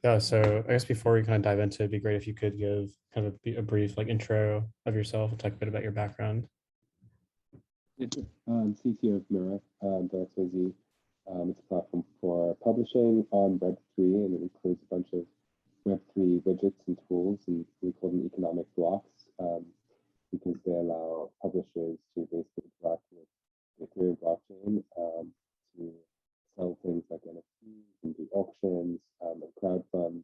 Yeah, so I guess before we kind of dive into it, it'd be great if you could give kind of a brief like intro of yourself and talk a bit about your background. Yeah, sure. CTO of Mirror, .xyz. It's a platform for publishing on Web3, and it includes a bunch of Web3 widgets and tools, and we call them economic blocks because they allow publishers to basically interact with the Ethereum blockchain to sell things like NFTs and do auctions and crowdfund,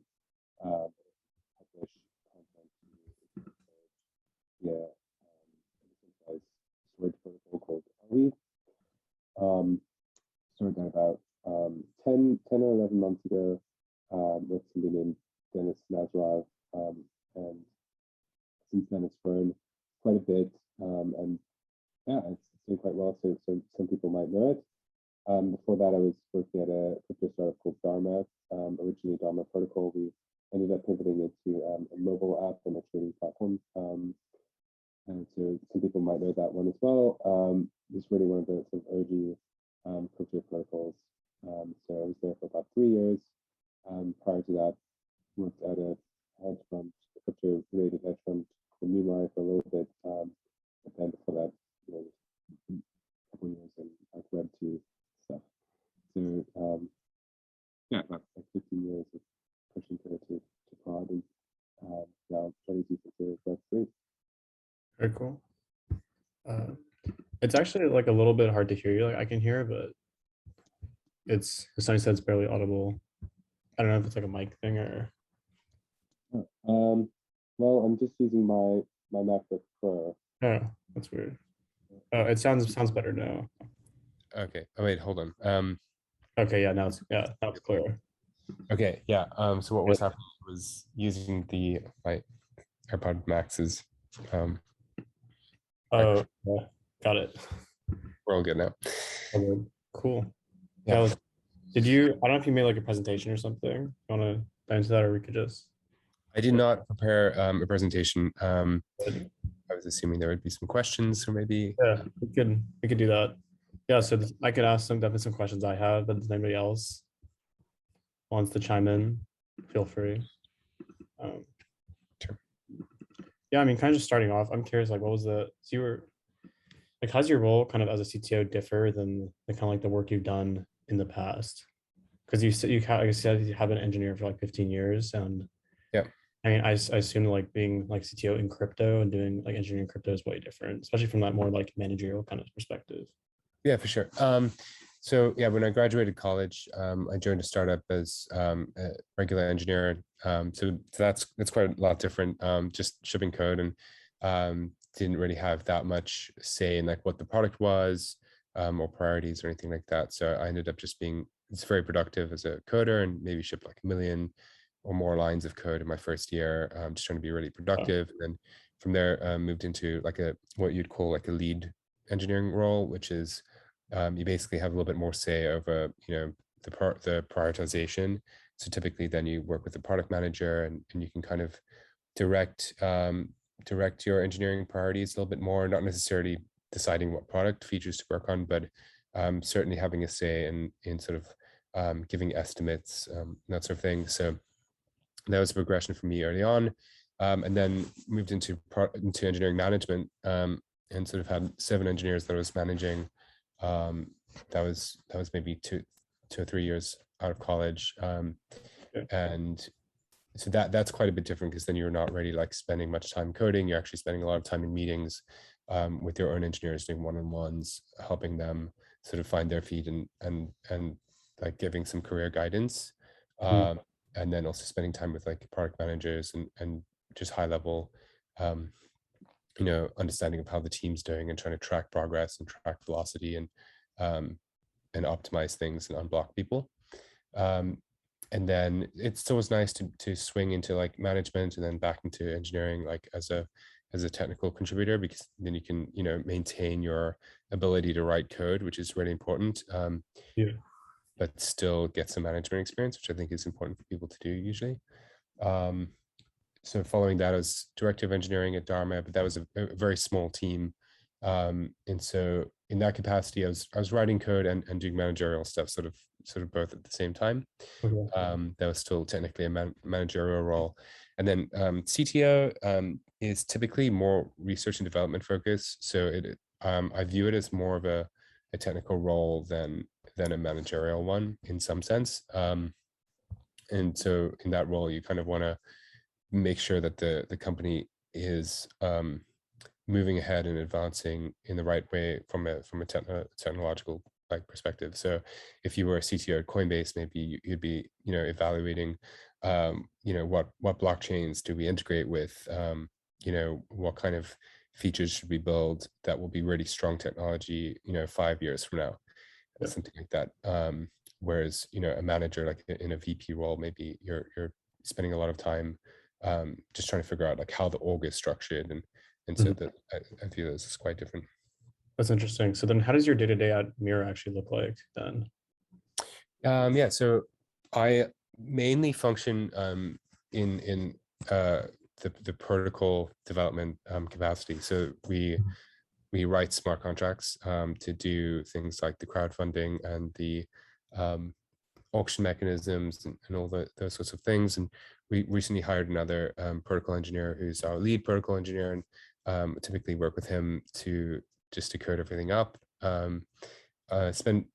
publish content to via a decentralized storage protocol called Arweave. Started that about 10 or 11 months ago with somebody named Dennis Nazarov. And since then it's grown quite a bit. And yeah, it's doing quite well. So some people might know it. Before that, I was working at a crypto startup called Dharma, originally Dharma Protocol. We ended up pivoting into a mobile app and a trading platform. And so some people might know that one as well. It's really one of the sort of OG crypto protocols. So I was there for about 3 years. Prior to that, worked at a hedge fund, a crypto-related hedge fund called Mirror for a little bit. But then before that, a couple of years in like Web2 stuff. So yeah, about like 15 years of pushing to prod and now trying to do something Web3. Very cool. It's actually like a little bit hard to hear you. Like I can hear, but somebody said it's barely audible. I don't know if it's like a mic thing or. Well, I'm just using my MacBook Pro. Oh, that's weird. Oh, it sounds better now. Okay. Oh wait, hold on. Okay, yeah, now it's clear. Okay, yeah. So what was happening was using my AirPod Maxes. Oh, yeah, got it. We're all good now. Okay, cool. Yeah. I don't know if you made like a presentation or something. You want to dive into that, or we could just. I did not prepare a presentation. Good. I was assuming there would be some questions, or maybe. Yeah, we could do that. Yeah, so I could ask definitely some questions I have, but if anybody else wants to chime in, feel free. Sure. Yeah, I mean, kind of just starting off, I'm curious, like, how's your role kind of as a CTO differ than the kind of like the work you've done in the past? Because like I said, you have been an engineer for like 15 years, and yeah, I mean, I assume like being like CTO in crypto and doing like engineering crypto is way different, especially from that more like managerial kind of perspective. Yeah, for sure. So yeah, when I graduated college, I joined a startup as a regular engineer. So that's quite a lot different. Just shipping code and didn't really have that much say in like what the product was or priorities or anything like that. So I ended up just it's very productive as a coder and maybe shipped like 1 million or more lines of code in my first year, just trying to be really productive. And then from there, moved into like what you'd call like a lead engineering role, which is you basically have a little bit more say over, the prioritization. So typically then you work with the product manager and you can kind of direct your engineering priorities a little bit more, not necessarily deciding what product features to work on, but certainly having a say in sort of giving estimates, that sort of thing. So that was a progression for me early on. And then moved into engineering management and sort of had 7 engineers that I was managing. That was maybe two or 3 years out of college. And so that's quite a bit different because then you're not really like spending much time coding. You're actually spending a lot of time in meetings with your own engineers, doing one-on-ones, helping them sort of find their feet and like giving some career guidance. And then also spending time with like product managers and just high level understanding of how the team's doing and trying to track progress and track velocity and optimize things and unblock people. And then it's always nice to swing into like management and then back into engineering, like as a technical contributor, because then you can, maintain your ability to write code, which is really important. But still get some management experience, which I think is important for people to do usually. So following that, I was director of engineering at Dharma, but that was a very small team. And so in that capacity, I was writing code and doing managerial stuff, sort of both at the same time. Okay. That was still technically a managerial role. And then CTO is typically more research and development focused. So I view it as more of a technical role than a managerial one in some sense. And so in that role, you kind of want to make sure that the company is moving ahead and advancing in the right way from a technological like perspective. So if you were a CTO at Coinbase, maybe you'd be evaluating what blockchains do we integrate with, what kind of features should we build that will be really strong technology 5 years from now, Yep. something like that. Whereas a manager like in a VP role, maybe you're spending a lot of time just trying to figure out like how the org is structured, and so that I feel this is quite different. That's interesting. So then how does your day-to-day at Mirror actually look like then? Yeah, so I mainly function in the protocol development capacity. So we write smart contracts to do things like the crowdfunding and the auction mechanisms and all those sorts of things. And we recently hired another protocol engineer who's our lead protocol engineer, and typically work with him to code everything up. Spend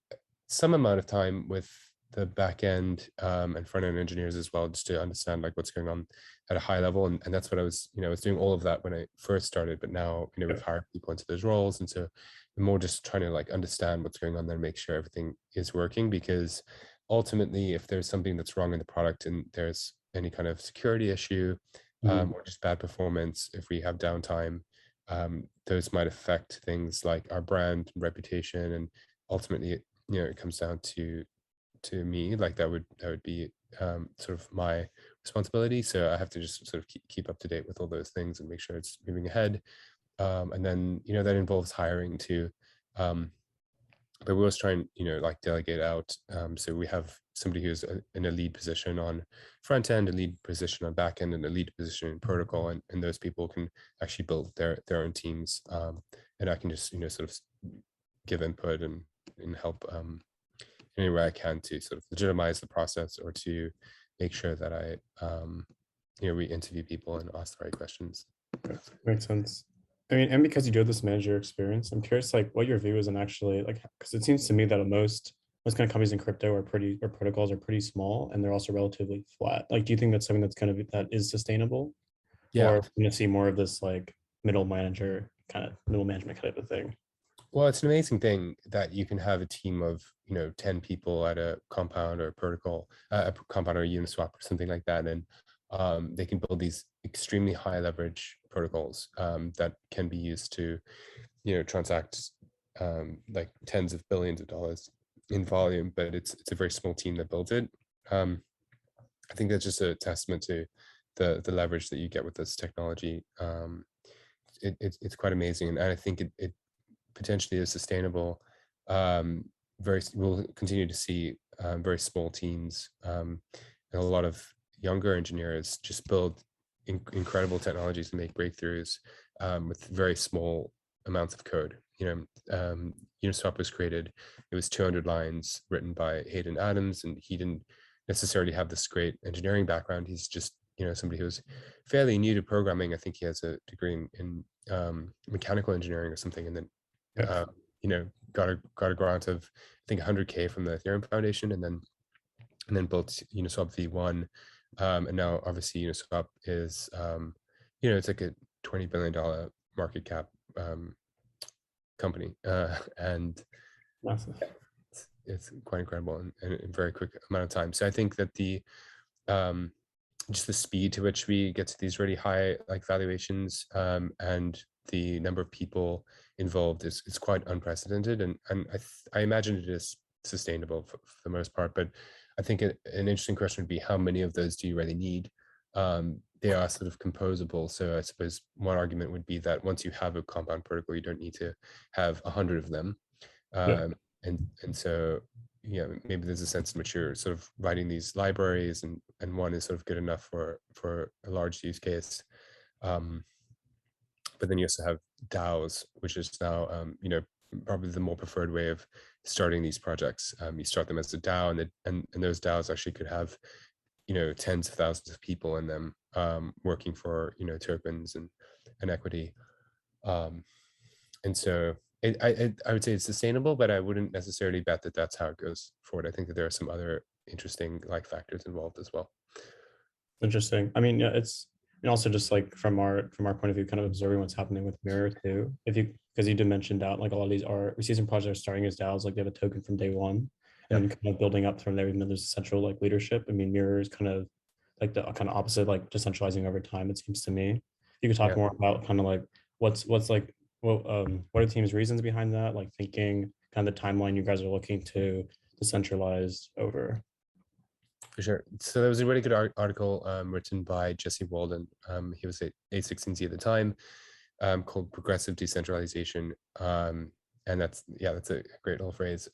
some amount of time with the back end and front end engineers as well, just to understand like what's going on at a high level. And that's what I was doing all of that when I first started, but now we've hired people into those roles, and so I'm more just trying to like understand what's going on there, make sure everything is working, because ultimately if there's something that's wrong in the product and there's any kind of security issue or just bad performance, if we have downtime, those might affect things like our brand and reputation, and ultimately it comes down to me, like that would be sort of my responsibility. So I have to just sort of keep up to date with all those things and make sure it's moving ahead. And then that involves hiring too, but we always try and like delegate out. So we have somebody who's in a lead position on front end, a lead position on back end, and a lead position in protocol, and those people can actually build their own teams, and I can just sort of give input and help any way I can to sort of legitimize the process, or to make sure that I we interview people and ask the right questions. Makes sense. I mean, and because you do have this manager experience, I'm curious like what your view is, and actually like, because it seems to me that most kind of companies in crypto or protocols are pretty small, and they're also relatively flat. Like, do you think that's something that's kind of that is sustainable? Yeah. Or are we going to see more of this like middle management kind of a thing? Well, it's an amazing thing that you can have a team of 10 people at a compound or a protocol, a compound or a Uniswap or something like that, and they can build these extremely high leverage protocols that can be used to transact like tens of billions of dollars in volume, but it's a very small team that builds it. I think that's just a testament to the leverage that you get with this technology. It's quite amazing, and I think it potentially is sustainable. We'll continue to see very small teams and a lot of younger engineers just build incredible technologies and make breakthroughs with very small amounts of code. Uniswap was created, it was 200 lines written by Hayden Adams, and he didn't necessarily have this great engineering background. He's just somebody who's fairly new to programming. I think he has a degree in mechanical engineering or something, and then got a grant of I think 100K from the Ethereum Foundation, and then built Uniswap V1, and now obviously Uniswap is it's like a $20 billion market cap company, and Massive. it's quite incredible in a very quick amount of time. So I think that the just the speed to which we get to these really high like valuations and the number of people involved is quite unprecedented, and I imagine it is sustainable for the most part. But I think an interesting question would be, how many of those do you really need? They are sort of composable, so I suppose one argument would be that once you have a compound protocol, you don't need to have 100 of them. And so maybe there's a sense in which you're sort of writing these libraries, and one is sort of good enough for a large use case. But then you also have DAOs, which is now probably the more preferred way of starting these projects. You start them as a DAO, and those DAOs actually could have, tens of thousands of people in them, working for, tokens and equity. And so I would say it's sustainable, but I wouldn't necessarily bet that that's how it goes forward. I think that there are some other interesting factors involved as well. Interesting. I mean, yeah, it's, and also just like from our point of view, kind of observing what's happening with Mirror too. If you, because you did mention DAO, like a lot of these are, we see some projects starting as DAOs, like they have a token from day one, and then kind of building up from there, even though there's a central like leadership. I mean, Mirror is kind of like the kind of opposite, like decentralizing over time, it seems to me. You could talk Yeah. more about kind of like what's like, what are the team's reasons behind that, like thinking kind of the timeline you guys are looking to decentralize over. For sure. So there was a really good article written by Jesse Walden. He was at A16Z at the time, called Progressive Decentralization. And that's a great little phrase.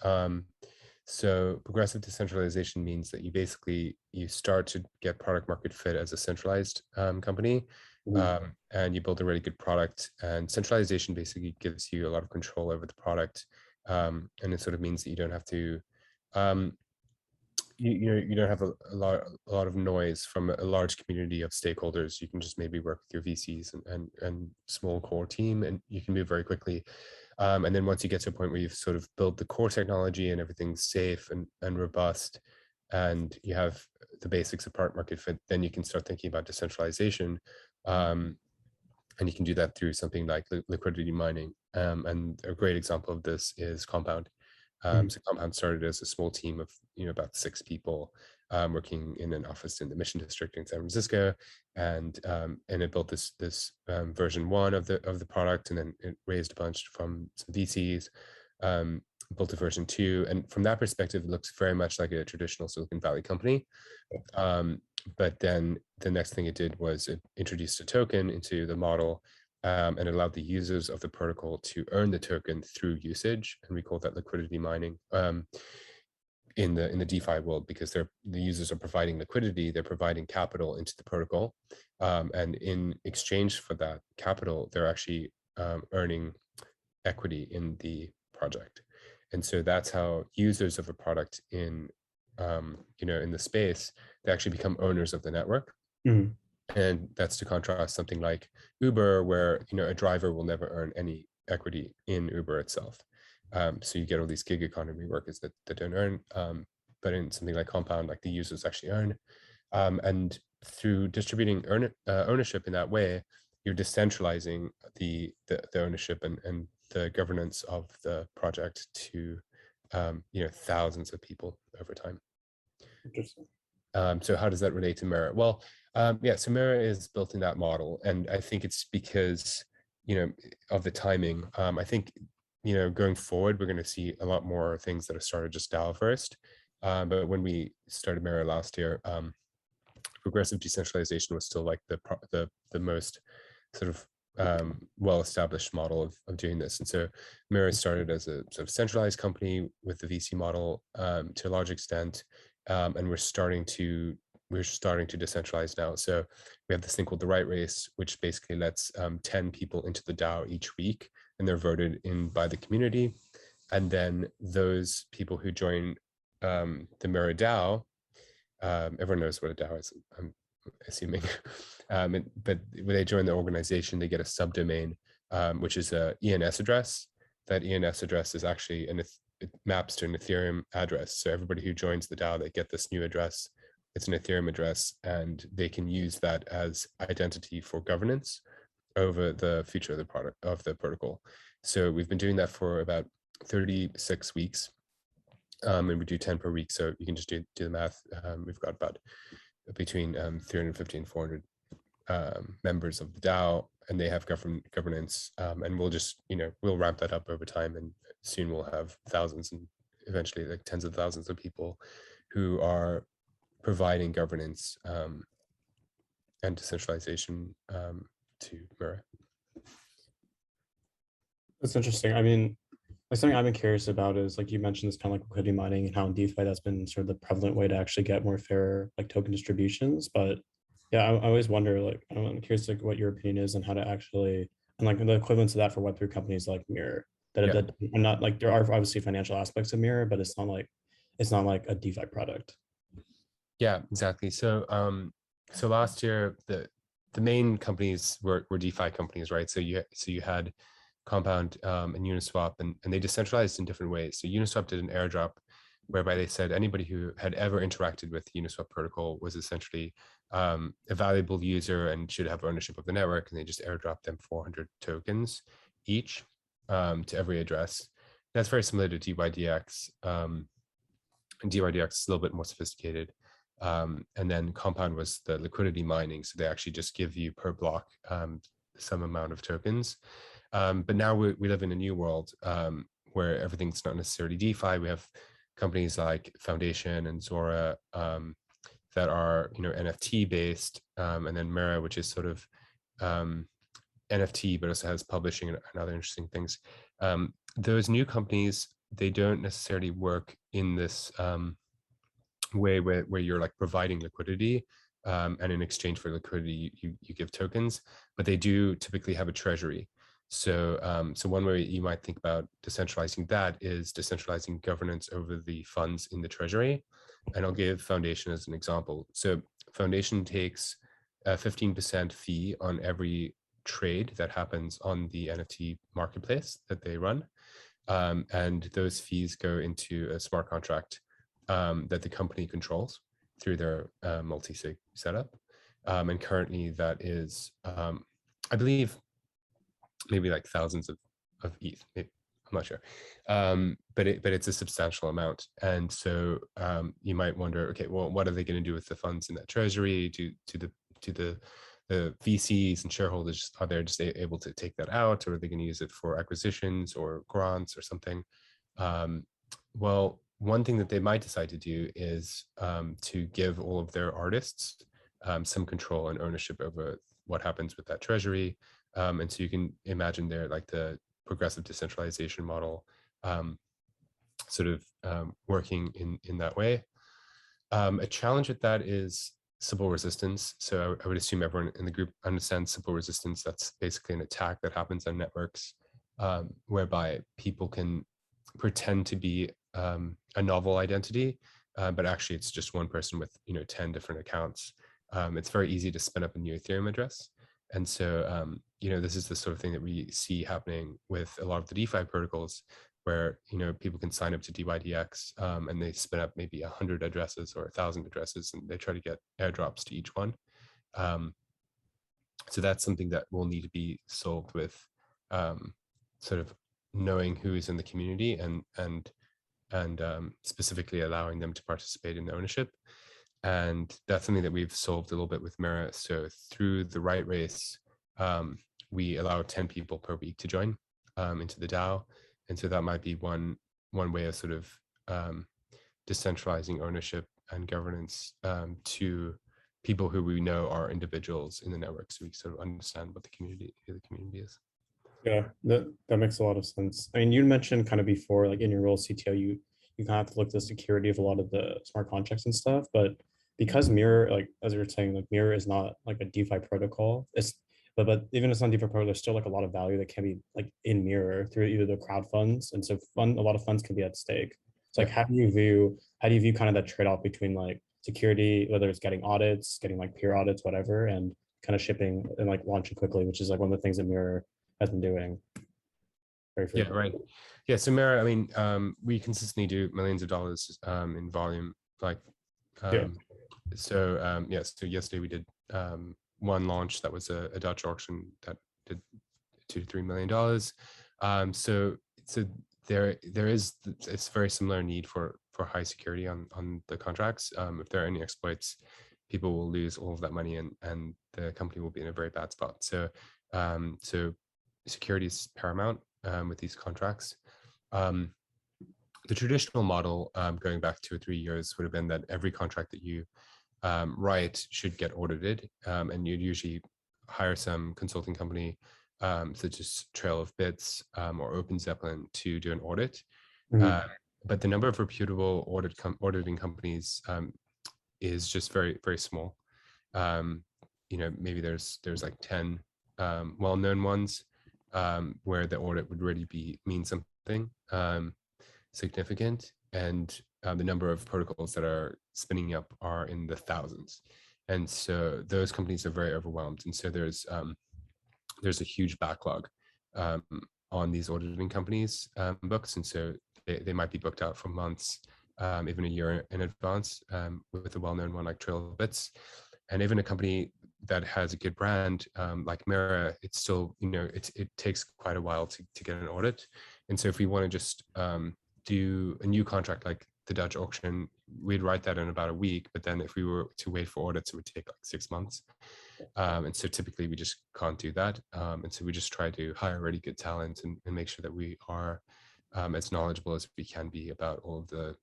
So progressive decentralization means that you start to get product market fit as a centralized company, and you build a really good product. And centralization basically gives you a lot of control over the product, and it sort of means that you don't have to you don't have a lot of noise from a large community of stakeholders. You can just maybe work with your VCs and small core team, and you can move very quickly. And then once you get to a point where you've sort of built the core technology and everything's safe and robust, and you have the basics of product market fit, then you can start thinking about decentralization. And you can do that through something like liquidity mining. And a great example of this is Compound. So Compound started as a small team of about 6 people, working in an office in the Mission District in San Francisco, and it built this version 1 of the product, and then it raised a bunch from some VCs, built a version 2, and from that perspective, it looks very much like a traditional Silicon Valley company. But then the next thing it did was it introduced a token into the model, and allowed the users of the protocol to earn the token through usage, and we call that liquidity mining in the DeFi world, because the users are providing liquidity, they're providing capital into the protocol, and in exchange for that capital, they're actually earning equity in the project. And so that's how users of a product in the space, they actually become owners of the network. And that's to contrast something like Uber, where a driver will never earn any equity in Uber itself. So you get all these gig economy workers that don't earn, but in something like Compound, like the users actually earn. And through distributing ownership in that way, you're decentralizing the ownership and the governance of the project to thousands of people over time. Interesting. So how does that relate to Mirror? Well, so Mirror is built in that model, and I think it's because of the timing. I think going forward, we're going to see a lot more things that are started just DAO first. But when we started Mirror last year, progressive decentralization was still like the most sort of well-established model of doing this. And so Mirror started as a sort of centralized company with the VC model to a large extent, and we're starting to decentralize now. So we have this thing called the right race, which basically lets 10 people into the DAO each week, and they're voted in by the community. And then those people who join the Mirror DAO, everyone knows what a DAO is, I'm assuming, but when they join the organization, they get a subdomain, which is a ENS address. That ENS address is actually, it maps to an Ethereum address. So everybody who joins the DAO, they get this new address. It's an Ethereum address, and they can use that as identity for governance over the future of the protocol. So we've been doing that for about 36 weeks, and we do 10 per week. So you can just do the math. We've got about between 350 and 400 members of the DAO, and they have governance, and we'll ramp that up over time, and soon we'll have thousands and eventually like tens of thousands of people who are providing governance and decentralization to Mirror. That's interesting. I mean, like something I've been curious about is, like you mentioned, this kind of like liquidity mining and how in DeFi that's been sort of the prevalent way to actually get more fair like token distributions. But yeah, I always wonder, like, I'm curious like what your opinion is on how to actually, and like the equivalence of that for Web3 companies like Mirror. That, Yeah. that I'm not like, there are obviously financial aspects of Mirror, but it's not like a DeFi product. Yeah, exactly. So so last year the main companies were DeFi companies, right? So you had Compound and Uniswap, and they decentralized in different ways. So Uniswap did an airdrop whereby they said anybody who had ever interacted with Uniswap protocol was essentially a valuable user and should have ownership of the network, and they just airdropped them 400 tokens each to every address. That's very similar to DYDX. And DYDX is a little bit more sophisticated. And then Compound was the liquidity mining. So they actually just give you per block some amount of tokens. But now we live in a new world where everything's not necessarily DeFi. We have companies like Foundation and Zora that are NFT based, and then Mirror, which is sort of NFT, but also has publishing and other interesting things. Those new companies, they don't necessarily work in this way where you're like providing liquidity, and in exchange for liquidity you give tokens, but they do typically have a treasury. So one way you might think about decentralizing that is decentralizing governance over the funds in the treasury. And I'll give Foundation as an example. So Foundation takes a 15% fee on every trade that happens on the NFT marketplace that they run. And those fees go into a smart contract that the company controls through their multi-sig setup. And currently that is, I believe, maybe like thousands of ETH. Maybe, I'm not sure, but it's a substantial amount. And so you might wonder, okay, well, what are they going to do with the funds in that treasury? To the VCs and shareholders, are they just able to take that out, or are they going to use it for acquisitions or grants or something? Well, one thing that they might decide to do is to give all of their artists some control and ownership over what happens with that treasury. And so you can imagine there like the progressive decentralization model sort of working in that way. A challenge with that is simple resistance. So I would assume everyone in the group understands simple resistance. That's basically an attack that happens on networks whereby people can pretend to be a novel identity, but actually it's just one person with 10 different accounts. It's very easy to spin up a new Ethereum address. And so this is the sort of thing that we see happening with a lot of the DeFi protocols, where people can sign up to DYDX and they spin up maybe 100 addresses or 1,000 addresses, and they try to get airdrops to each one. So that's something that will need to be solved with sort of knowing who is in the community and specifically allowing them to participate in the ownership. And that's something that we've solved a little bit with Mirror. So through the right race, we allow 10 people per week to join into the DAO. And so that might be one way of sort of decentralizing ownership and governance to people who we know are individuals in the network, so we sort of understand what the community is. Yeah, that makes a lot of sense. I mean, you mentioned kind of before, like in your role as CTO, you kind of have to look at the security of a lot of the smart contracts and stuff. But because Mirror, like as you were saying, like Mirror is not like a DeFi protocol. But even if it's not DeFi protocol, there's still like a lot of value that can be like in Mirror through either the crowd funds, and so a lot of funds can be at stake. So like, how do you view kind of that trade-off between like security, whether it's getting audits, getting like peer audits, whatever, and kind of shipping and like launching quickly, which is like one of the things that Mirror has been doing very frequently. Yeah, right. Yeah, so Mirror, I mean, we consistently do millions of dollars in volume. Like, Yeah. so yesterday we did one launch that was a Dutch auction that did $2 to $3 million. So there is it's very similar need for high security on the contracts. If there are any exploits, people will lose all of that money, and the company will be in a very bad spot. So security is paramount with these contracts. The traditional model, going back 2 or 3 years, would have been that every contract that you write should get audited, and you'd usually hire some consulting company such as Trail of Bits or Open Zeppelin to do an audit. But the number of reputable auditing companies is just very, very small. Maybe there's like 10 well-known ones where the audit would really mean something something significant, and the number of protocols that are spinning up are in the thousands. And so those companies are very overwhelmed. And so there's a huge backlog on these auditing companies' books. And so they might be booked out for months, even a year in advance, with a well-known one like Trail of Bits. And even a company that has a good brand like Mirror, it's still, it takes quite a while to get an audit. And so if we want to just do a new contract like the Dutch auction, we'd write that in about a week. But then if we were to wait for audits, it would take like 6 months. And so typically we just can't do that. And so we just try to hire really good talent and make sure that we are as knowledgeable as we can be about all of the,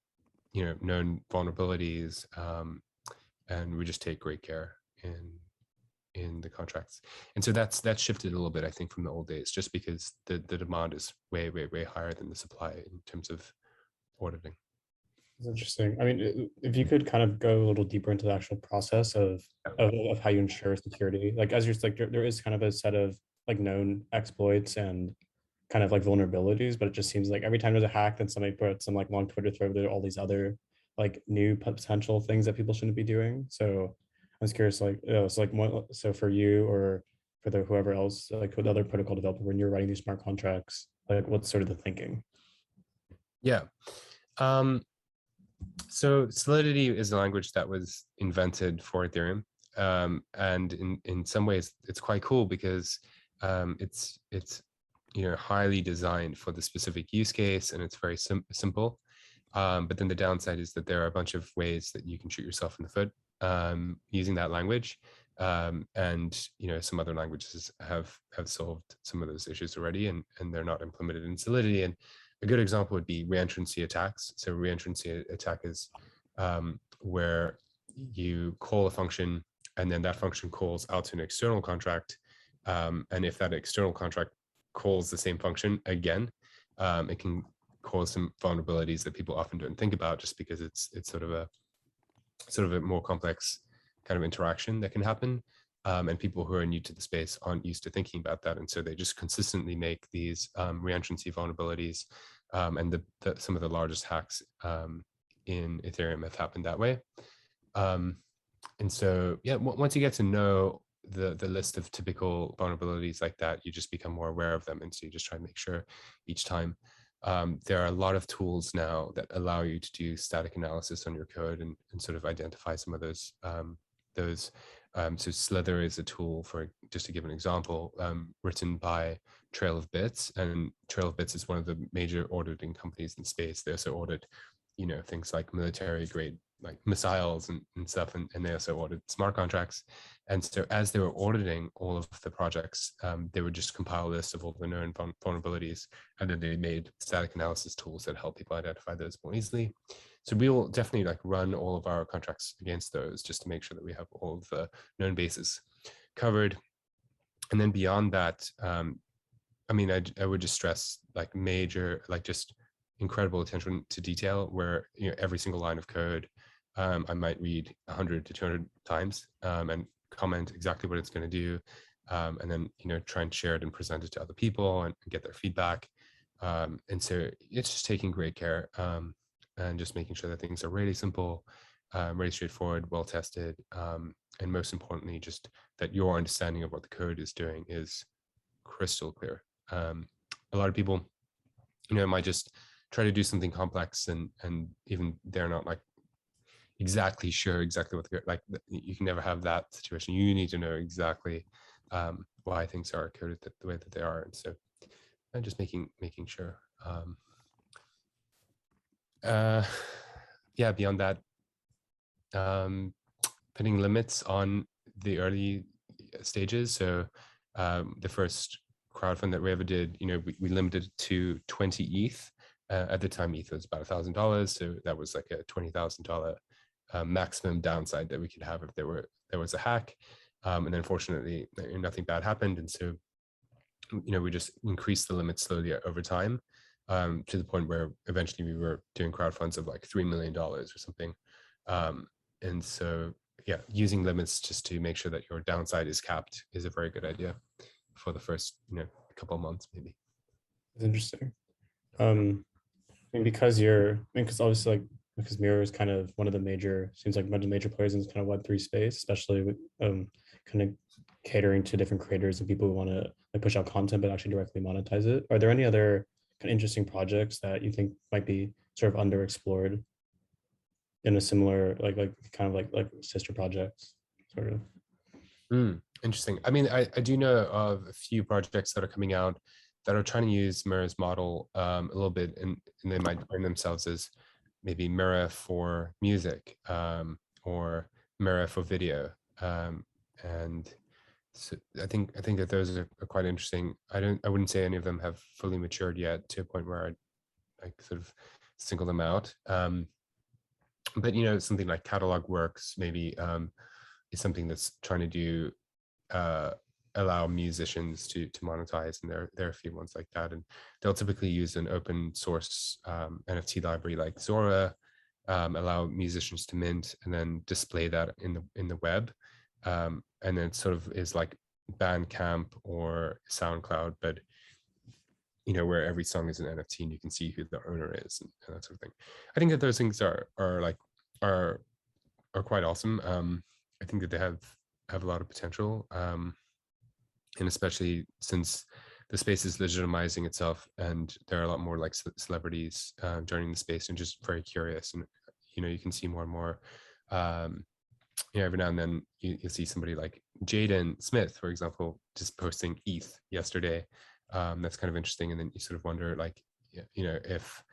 known vulnerabilities. And we just take great care in the contracts. And so that's shifted a little bit, I think, from the old days, just because the demand is way, way, way higher than the supply in terms of auditing. It's interesting. I mean, if you could kind of go a little deeper into the actual process of how you ensure security, like as you're like there is kind of a set of like known exploits and kind of like vulnerabilities, but it just seems like every time there's a hack, then somebody puts some like long Twitter thread with all these other like new potential things that people shouldn't be doing. So I was curious, like, so like so for you or for the whoever else, like with other protocol developer, when you're writing these smart contracts, like what's sort of the thinking? Yeah. So Solidity is a language that was invented for Ethereum. And in some ways it's quite cool because it's highly designed for the specific use case, and it's very simple. But then the downside is that there are a bunch of ways that you can shoot yourself in the foot using that language. And some other languages have solved some of those issues already, and they're not implemented in Solidity. And a good example would be reentrancy attacks. So reentrancy attack is where you call a function, and then that function calls out to an external contract. And if that external contract calls the same function again, it can cause some vulnerabilities that people often don't think about, just because it's sort of a more complex kind of interaction that can happen. And people who are new to the space aren't used to thinking about that. And so they just consistently make these reentrancy vulnerabilities. And some of the largest hacks in Ethereum have happened that way. And so, yeah, once you get to know the list of typical vulnerabilities like that, you just become more aware of them. And so you just try to make sure each time. There are a lot of tools now that allow you to do static analysis on your code and sort of identify some of those. So Slither is a tool, for just to give an example, written by Trail of Bits, and Trail of Bits is one of the major auditing companies in space. They also audit, things like military grade, like missiles and stuff, and they also audit smart contracts. And so as they were auditing all of the projects, they would just compile a list of all the known vulnerabilities, and then they made static analysis tools that help people identify those more easily. So we will definitely like run all of our contracts against those, just to make sure that we have all of the known bases covered. And then beyond that, I mean, I would just stress like major, like just incredible attention to detail, where every single line of code I might read 100 to 200 times and comment exactly what it's going to do, and then try and share it and present it to other people and get their feedback. And so it's just taking great care and just making sure that things are really simple, really straightforward, well tested, and most importantly, just that your understanding of what the code is doing is crystal clear. A lot of people, might just try to do something complex, and even they're not like exactly sure exactly what the, like you can never have that situation. You need to know exactly why things are coded the way that they are, and so I'm just making sure. Yeah, beyond that, putting limits on the early stages. So the first crowdfund that we ever did, we limited it to 20 ETH. At the time, ETH was about $1,000, so that was like a $20,000 maximum downside that we could have if there was a hack. And then fortunately, nothing bad happened, and so we just increased the limit slowly over time, to the point where eventually we were doing crowdfunds of like $3 million or something. And so, yeah, using limits just to make sure that your downside is capped is a very good idea for the first, couple of months, maybe. It's interesting. I mean, because you're, I mean, because obviously, like, because Mirror is kind of one of the major, seems like one of the major players in this kind of Web3 space, especially with kind of catering to different creators and people who want to like push out content but actually directly monetize it. Are there any other kind of interesting projects that you think might be sort of underexplored in a similar, like kind of like sister projects, sort of? Interesting. I mean, I do know of a few projects that are coming out that are trying to use Mirror's model a little bit, and they might brand themselves as maybe Mirror for music or Mirror for video. And so I think that those are quite interesting. I wouldn't say any of them have fully matured yet to a point where I'd like sort of single them out. But you know, something like Catalog Works maybe is something that's trying to do allow musicians to monetize, and there are a few ones like that, and they'll typically use an open source NFT library like Zora, allow musicians to mint and then display that in the web, and then it sort of is like Bandcamp or SoundCloud, but you know, where every song is an NFT and you can see who the owner is and that sort of thing. I think that those things are quite awesome. I think that they have a lot of potential, and especially since the space is legitimizing itself and there are a lot more like celebrities joining the space and just very curious, and you know, you can see more and more. You know, every now and then you'll see somebody like Jaden Smith, for example, just posting ETH yesterday. That's kind of interesting, and then you sort of wonder, like, you know, if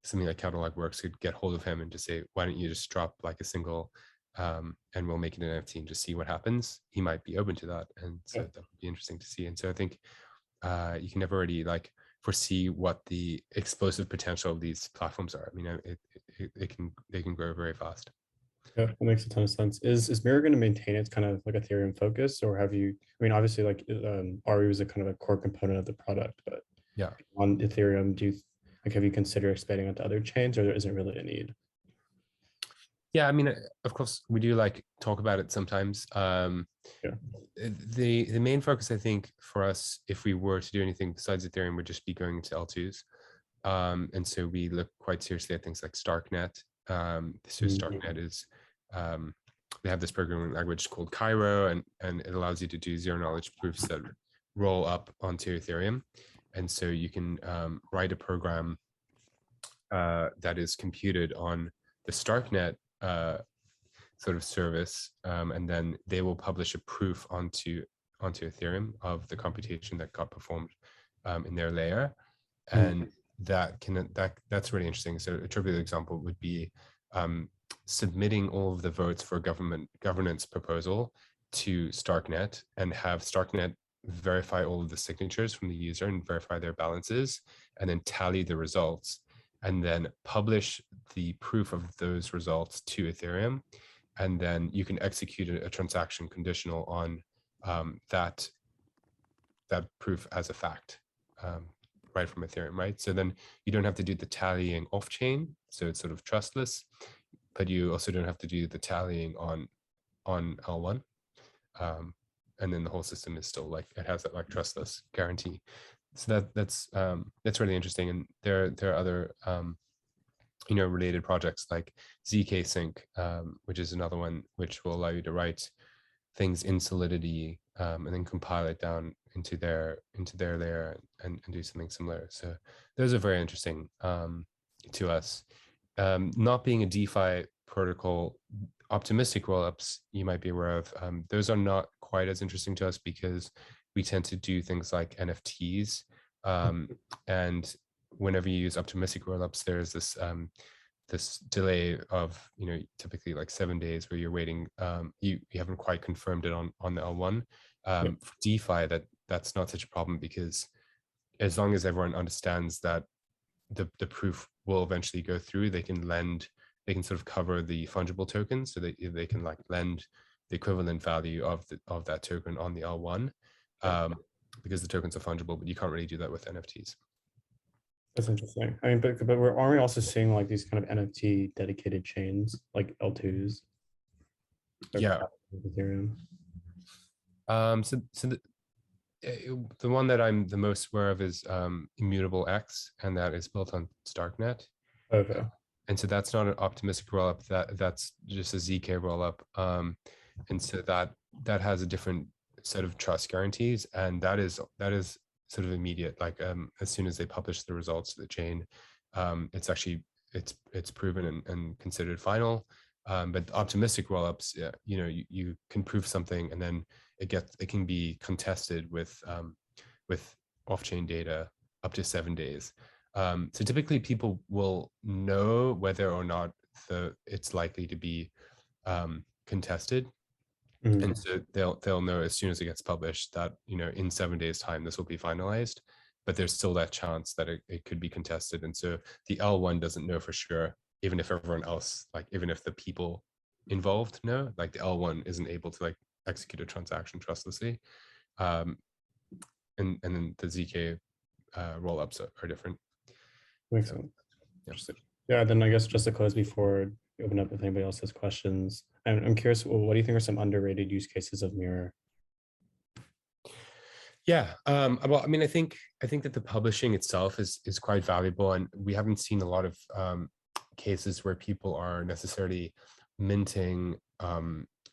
something like Catalog Works could get hold of him and just say, why don't you just drop like a single and we'll make it an NFT and just see what happens. He might be open to that, and so that would be interesting to see. And so I think you can never really like foresee what the explosive potential of these platforms are. I mean, they can grow very fast. Yeah, that makes a ton of sense. Is Mirror going to maintain its kind of like Ethereum focus, or have you? I mean, obviously, like RE is a kind of a core component of the product, but Yeah. on Ethereum, do you like have you considered expanding onto other chains, or there isn't really a need? Yeah, I mean, of course, we do like talk about it sometimes. Yeah. The main focus, I think, for us, if we were to do anything besides Ethereum, would just be going into L2s. And so we look quite seriously at things like Starknet. So Starknet is, they have this programming language called Cairo, and it allows you to do zero knowledge proofs that roll up onto Ethereum. And so you can write a program that is computed on the Starknet sort of service, and then they will publish a proof onto Ethereum of the computation that got performed in their layer, and that's really interesting. So a trivial example would be submitting all of the votes for a governance proposal to Starknet, and have Starknet verify all of the signatures from the user and verify their balances, and then tally the results, and then publish the proof of those results to Ethereum. And then you can execute a transaction conditional on that proof as a fact, right from Ethereum, right? So then you don't have to do the tallying off chain, so it's sort of trustless, but you also don't have to do the tallying on L1. And then the whole system is still like, it has that like trustless guarantee. So that's really interesting. And there are other you know, related projects like ZK Sync, which is another one which will allow you to write things in Solidity and then compile it down into their layer and do something similar. So those are very interesting to us. Not being a DeFi protocol, optimistic rollups you might be aware of, those are not quite as interesting to us because we tend to do things like NFTs, and whenever you use optimistic rollups, there's this this delay of, you know, typically like 7 days where you're waiting. You haven't quite confirmed it on the L1. For DeFi, that's not such a problem, because as long as everyone understands that the proof will eventually go through, they can sort of cover the fungible token, so they can like lend the equivalent value of that token on the L1, because the tokens are fungible, but you can't really do that with NFTs. That's interesting. I mean, but aren't we also seeing like these kind of NFT dedicated chains like L2s? Yeah. Ethereum. So the one that I'm the most aware of is Immutable X, and that is built on Starknet. Okay. And so that's not an optimistic rollup. That's just a ZK rollup. And so that has a different set of trust guarantees, and that is sort of immediate. Like as soon as they publish the results of the chain, it's actually it's proven and considered final. But optimistic rollups, you know, you can prove something, and then it can be contested with off-chain data up to 7 days. So typically people will know whether or not it's likely to be contested. Mhm. And so they'll know as soon as it gets published that, you know, in 7 days time, this will be finalized, but there's still that chance that it could be contested. And so the L1 doesn't know for sure, even if everyone else, like even if the people involved know, like the L1 isn't able to like execute a transaction trustlessly. And then the ZK rollups are different. Makes So, sense. yeah. Interesting. Yeah, then I guess just to close before we open up if anybody else has questions, I'm curious, what do you think are some underrated use cases of Mirror? Yeah, well, I mean, I think that the publishing itself is quite valuable, and we haven't seen a lot of cases where people are necessarily minting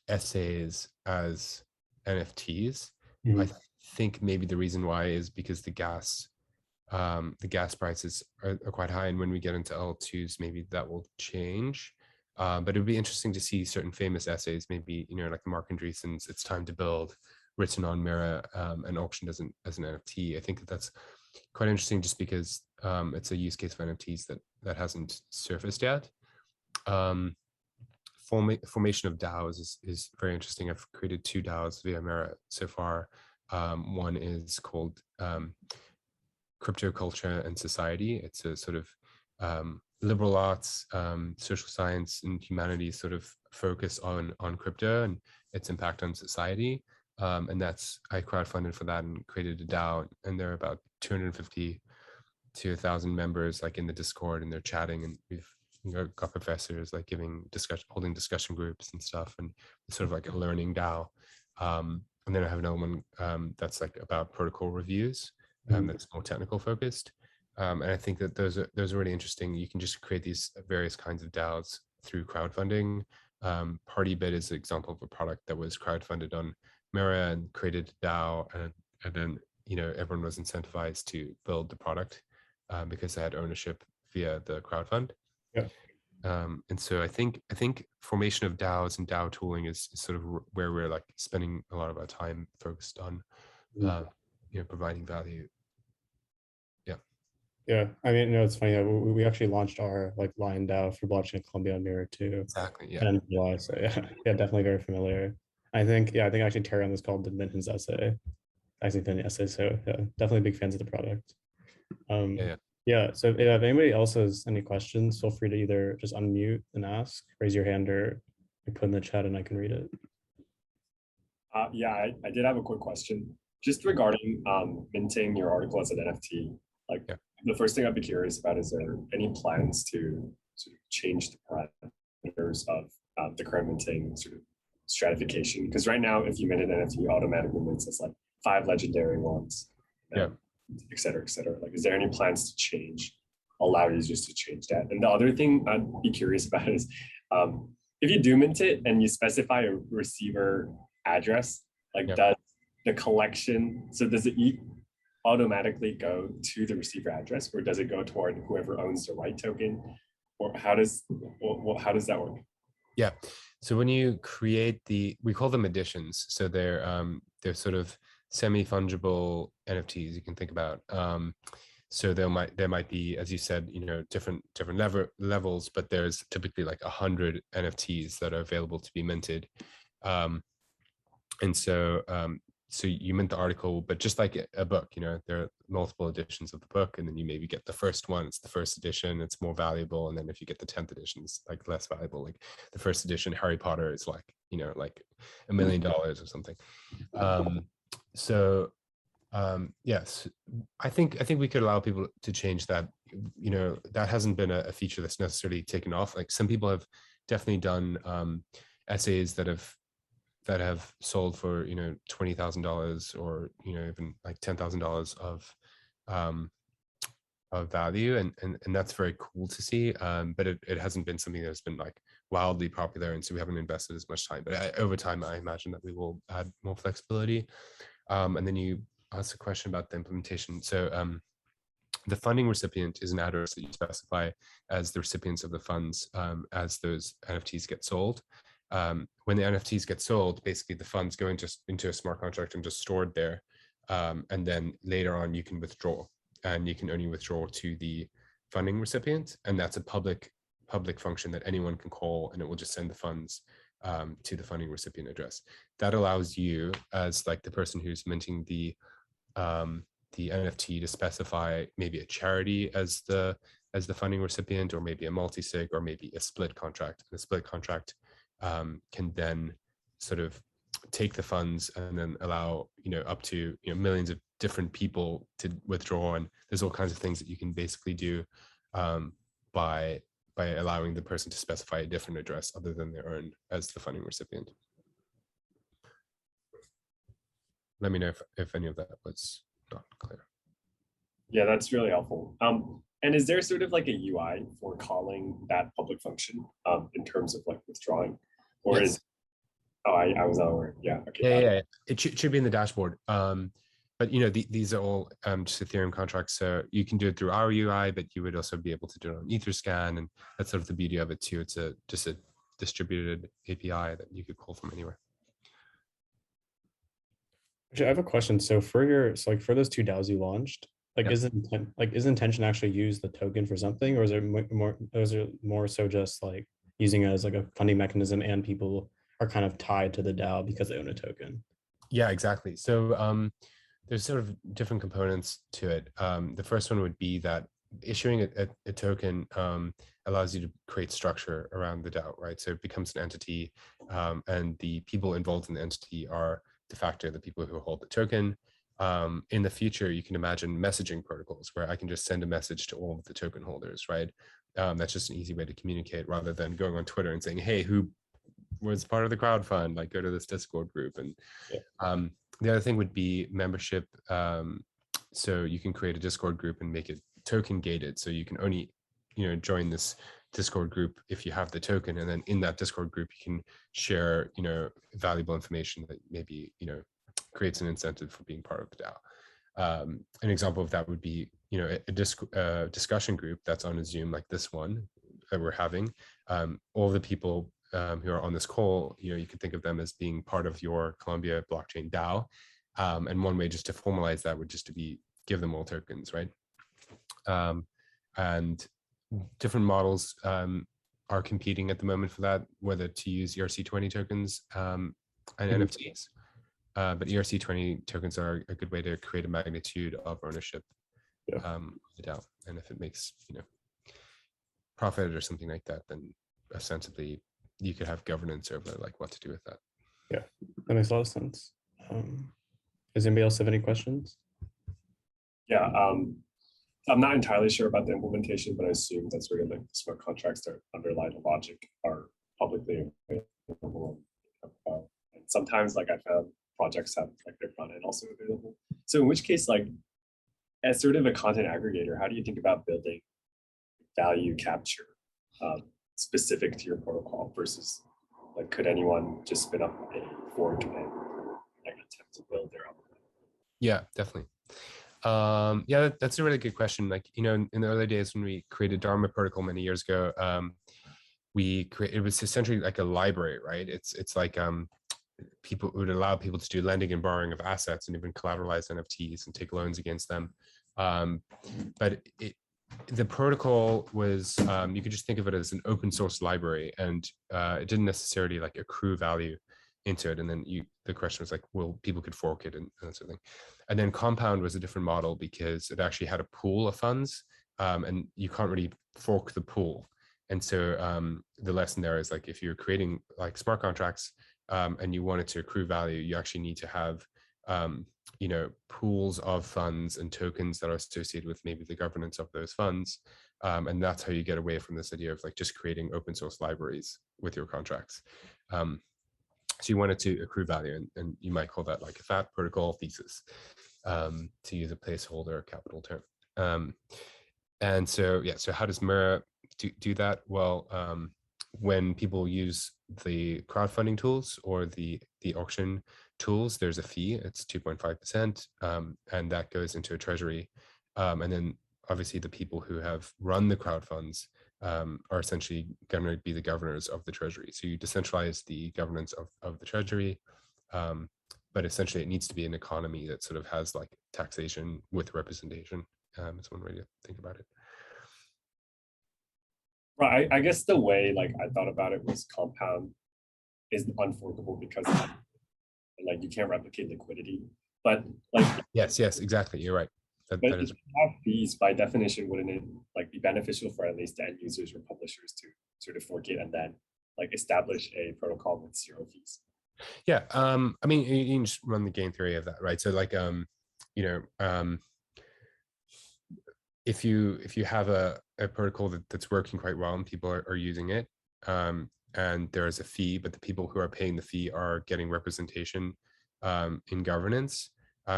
essays as NFTs. I Mhm. think maybe the reason why is because the gas prices are quite high, and when we get into L2s, maybe that will change. But it would be interesting to see certain famous essays, maybe, you know, like the Mark Andreessen's "It's Time to Build," written on Mirror and auctioned as an NFT. I think that's quite interesting, just because it's a use case for NFTs that hasn't surfaced yet. Formation of DAOs is very interesting. I've created 2 DAOs via Mirror so far. One is called Crypto Culture and Society. It's a sort of liberal arts, social science, and humanities sort of focus on crypto and its impact on society. And I crowdfunded for that and created a DAO, and there are about 250 to 1,000 members like in the Discord, and they're chatting, and we've got professors like holding discussion groups and stuff, and it's sort of like a learning DAO. And then I have another one that's like about protocol reviews, Mhm. that's more technical focused. And I think that those are really interesting. You can just create these various kinds of DAOs through crowdfunding. PartyBit is an example of a product that was crowdfunded on Mirror and created a DAO, and then, you know, everyone was incentivized to build the product because they had ownership via the crowdfund. Yeah. And so I think formation of DAOs and DAO tooling is sort of where we're like spending a lot of our time focused on, Mhm. you know, providing value. Yeah. Yeah, I mean, it's funny that we actually launched our like Lion DAO for blockchain Columbia on Mirror too, Exactly. Yeah. and July. So yeah, yeah, definitely very familiar. I think actually Terry on this call did mint his essay, actually did an essay. So yeah, definitely big fans of the product. Yeah. Yeah. So if anybody else has any questions, feel free to either just unmute and ask, raise your hand, or put in the chat and I can read it. Yeah, I did have a quick question just regarding minting your article as an NFT. Like, Yeah. the first thing I'd be curious about, is there any plans to sort of change the parameters of the current minting sort of stratification? Because right now, if you mint an NFT, automatically mints as like 5 legendary ones, Yeah. et cetera, et cetera. Like, is there any plans to allow users to change that? And the other thing I'd be curious about is, if you do mint it and you specify a receiver address, like, Yeah. does the collection, so does it automatically go to the receiver address, or does it go toward whoever owns the right token, or how does that work? Yeah. So when you create we call them editions. So they're sort of semi-fungible NFTs you can think about. So there might be, as you said, you know, different levels, but there's typically like 100 NFTs that are available to be minted. And so you mint the article, but just like a book, you know, there are multiple editions of the book, and then you maybe get the first one, it's the first edition, it's more valuable. And then if you get the 10th edition, it's like less valuable. Like the first edition Harry Potter is like, you know, like $1 million or something. Yes, I think we could allow people to change that. You know, that hasn't been a feature that's necessarily taken off. Like some people have definitely done essays that have that have sold for, you know, $20,000 or, you know, even like $10,000 of value, and that's very cool to see. But it hasn't been something that's been like wildly popular, and so we haven't invested as much time. But over time, I imagine that we will add more flexibility. And then you asked a question about the implementation. So the funding recipient is an address that you specify as the recipients of the funds as those NFTs get sold. When the NFTs get sold, basically the funds go into a smart contract and just stored there. And then later on, you can withdraw, and you can only withdraw to the funding recipient. And that's a public function that anyone can call, and it will just send the funds to the funding recipient address. That allows you, as like the person who's minting the NFT, to specify maybe a charity as the funding recipient, or maybe a multi-sig, or maybe a split contract. And a split contract can then sort of take the funds and then allow, you know, up to, you know, millions of different people to withdraw. And there's all kinds of things that you can basically do by allowing the person to specify a different address other than their own as the funding recipient. Let me know if any of that was not clear. Yeah, that's really helpful. And is there sort of like a UI for calling that public function in terms of like withdrawing, or Yes. is I was not aware. Yeah. Okay. Yeah. It should be in the dashboard. But you know, these are all just Ethereum contracts, so you can do it through our UI, but you would also be able to do it on Etherscan, and that's sort of the beauty of it too. It's just a distributed API that you could call from anywhere. Actually, I have a question. So for for those two DAOs you launched, like, Yeah. is intention actually use the token for something, or is it more so just like using it as like a funding mechanism, and people are kind of tied to the DAO because they own a token? Yeah, exactly. So there's sort of different components to it. The first one would be that issuing a token allows you to create structure around the DAO, right? So it becomes an entity, and the people involved in the entity are de facto the people who hold the token. In the future, you can imagine messaging protocols where I can just send a message to all of the token holders, right? That's just an easy way to communicate, rather than going on Twitter and saying, hey, who was part of the crowdfund, like go to this Discord group. And the other thing would be membership. So you can create a Discord group and make it token gated, so you can only, you know, join this Discord group if you have the token, and then in that Discord group you can share, you know, valuable information that maybe, you know, creates an incentive for being part of the DAO. An example of that would be, you know, a discussion group that's on a Zoom like this one that we're having. All the people who are on this call, you know, you could think of them as being part of your Columbia blockchain DAO. And one way just to formalize that would just to be give them all tokens, right? And different models are competing at the moment for that, whether to use ERC20 tokens and NFTs. But ERC20 tokens are a good way to create a magnitude of ownership of the DAO. And if it makes, you know, profit or something like that, then ostensibly you could have governance over like what to do with that. Yeah, that makes a lot of sense. Does anybody else have any questions? Yeah. I'm not entirely sure about the implementation, but I assume that sort of like the smart contracts that underlie the logic are publicly available. And sometimes, like, I found projects have like their front end also available. So in which case, like, as sort of a content aggregator, how do you think about building value capture specific to your protocol versus, like, could anyone just spin up a fork and like attempt to build their own? Yeah, definitely. Yeah, that's a really good question. Like, you know, in the early days when we created Dharma Protocol many years ago, it was essentially like a library, right? It's like people would allow people to do lending and borrowing of assets and even collateralize NFTs and take loans against them. But the protocol was, you could just think of it as an open source library, and it didn't necessarily like accrue value into it. And then the question was like, well, people could fork it and that sort of thing. And then Compound was a different model because it actually had a pool of funds, and you can't really fork the pool. And so the lesson there is, like, if you're creating like smart contracts and you want it to accrue value, you actually need to have you know, pools of funds and tokens that are associated with maybe the governance of those funds. And that's how you get away from this idea of like just creating open source libraries with your contracts. So you want it to accrue value, and you might call that like a fat protocol thesis, to use a placeholder capital term. And so, yeah, so how does Mirror do that? Well, when people use the crowdfunding tools or the auction tools, there's a fee. It's 2.5%, and that goes into a treasury. And then obviously the people who have run the crowd funds are essentially going to be the governors of the treasury. So you decentralize the governance of the treasury, but essentially it needs to be an economy that sort of has like taxation with representation. It's one way to think about it. Right. I guess the way like I thought about it was compound is unforkable because like you can't replicate liquidity. But like yes, exactly. You're right. But that if is you have fees, by definition, wouldn't it like be beneficial for at least the end users or publishers to sort of fork it and then like establish a protocol with zero fees? yeah. I mean, you can just run the game theory of that, right? So like if you have a protocol that's working quite well and people are using it, and there's a fee, but the people who are paying the fee are getting representation in governance,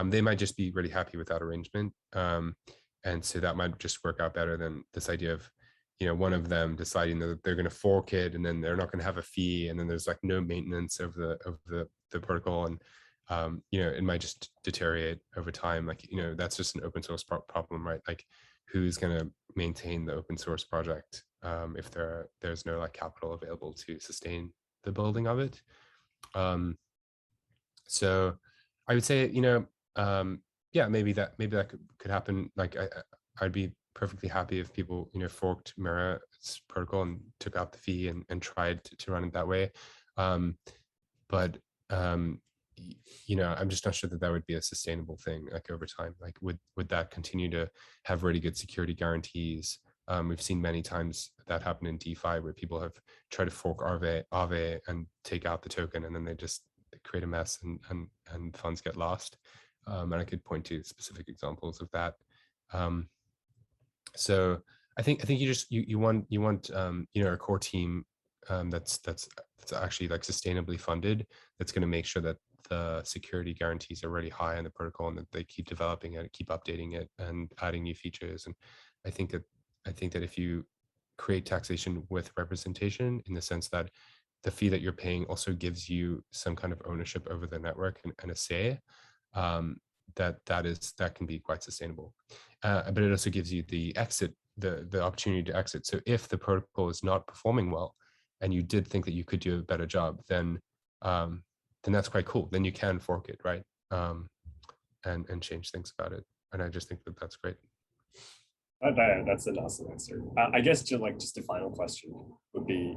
they might just be really happy with that arrangement. And so that might just work out better than this idea of, one of them deciding that they're going to fork it and then they're not going to have a fee, and then there's like no maintenance of the protocol, and it might just deteriorate over time. Like, that's just an open source problem, right? Like, who's going to maintain the open source project if there's no like capital available to sustain the building of it? So I would say, yeah, maybe that could happen. Like, I'd be perfectly happy if people, forked Mirror's protocol and took out the fee and tried to run it that way. But I'm just not sure that would be a sustainable thing, like over time. Like, would that continue to have really good security guarantees? We've seen many times that happen in DeFi where people have tried to fork Aave and take out the token, and then they just create a mess and funds get lost. And I could point to specific examples of that. So I think you want a core team that's actually like sustainably funded, that's going to make sure that the security guarantees are really high on the protocol and that they keep developing it, keep updating it, and adding new features. And I think that if you create taxation with representation, in the sense that the fee that you're paying also gives you some kind of ownership over the network and a say, that can be quite sustainable. But it also gives you the opportunity to exit. So if the protocol is not performing well, and you did think that you could do a better job, then that's quite cool. Then you can fork it, right? And change things about it. And I just think that that's great. That's an awesome answer. I guess just a final question would be,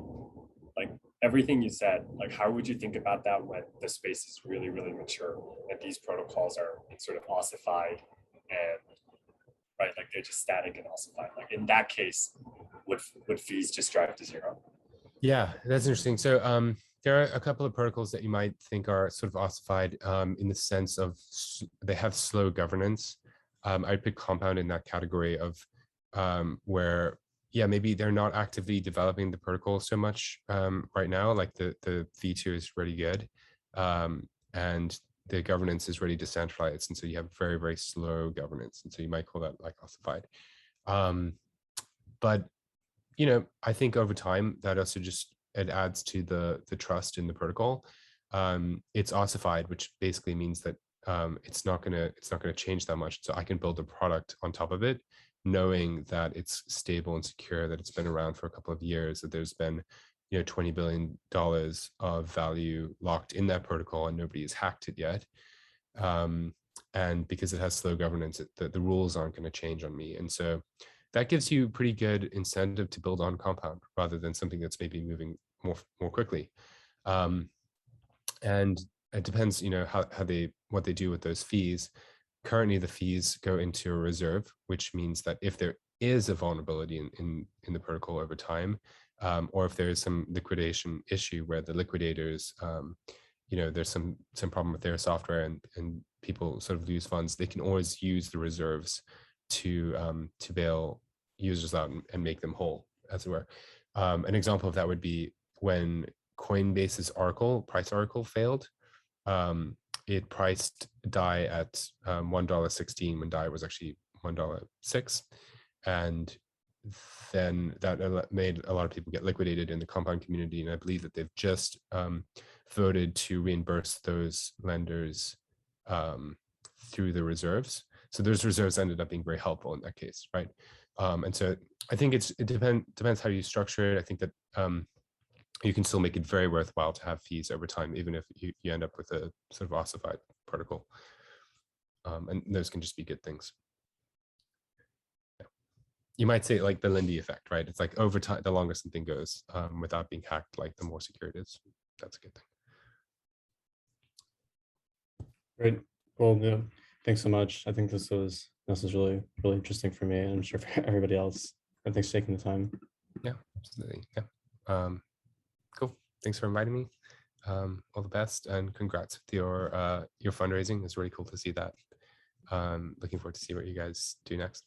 like, everything you said, like, how would you think about that when the space is really, really mature and these protocols are sort of ossified and right, like they're just static and ossified? Like, in that case, would fees just drive to zero? Yeah, that's interesting. So there are a couple of protocols that you might think are sort of ossified in the sense of they have slow governance. I'd put Compound in that category of where, yeah, maybe they're not actively developing the protocol so much right now. Like the V2 is really good, and the governance is really decentralized, and so you have very, very slow governance, and so you might call that like ossified. But I think over time that also just it adds to the trust in the protocol. It's ossified, which basically means that it's not gonna change that much. So I can build a product on top of it, knowing that it's stable and secure, that it's been around for a couple of years, that there's been $20 billion of value locked in that protocol, and nobody has hacked it yet. And because it has slow governance, the rules aren't going to change on me, and so that gives you pretty good incentive to build on Compound rather than something that's maybe moving more quickly. And it depends, what they do with those fees. Currently, the fees go into a reserve, which means that if there is a vulnerability in the protocol over time, or if there is some liquidation issue where the liquidators, there's some problem with their software and people sort of lose funds, they can always use the reserves to bail users out and make them whole, as it were. An example of that would be when Coinbase's price oracle failed. It priced DAI at $1.16 when DAI was actually $1.06, and then that made a lot of people get liquidated in the compound community. And I believe that they've just voted to reimburse those lenders through the reserves. So those reserves ended up being very helpful in that case, right? And so I think it depends how you structure it. I think that you can still make it very worthwhile to have fees over time, even if you end up with a sort of ossified protocol. And those can just be good things. Yeah. You might say like the Lindy effect, right? It's like over time, the longer something goes without being hacked, like the more secure it is. That's a good thing. Great. Well, yeah, thanks so much. I think this was really, really interesting for me, and I'm sure for everybody else. And thanks for taking the time. Yeah, absolutely. Yeah. Cool. Thanks for inviting me. All the best and congrats with your fundraising. It's really cool to see that. Looking forward to see what you guys do next.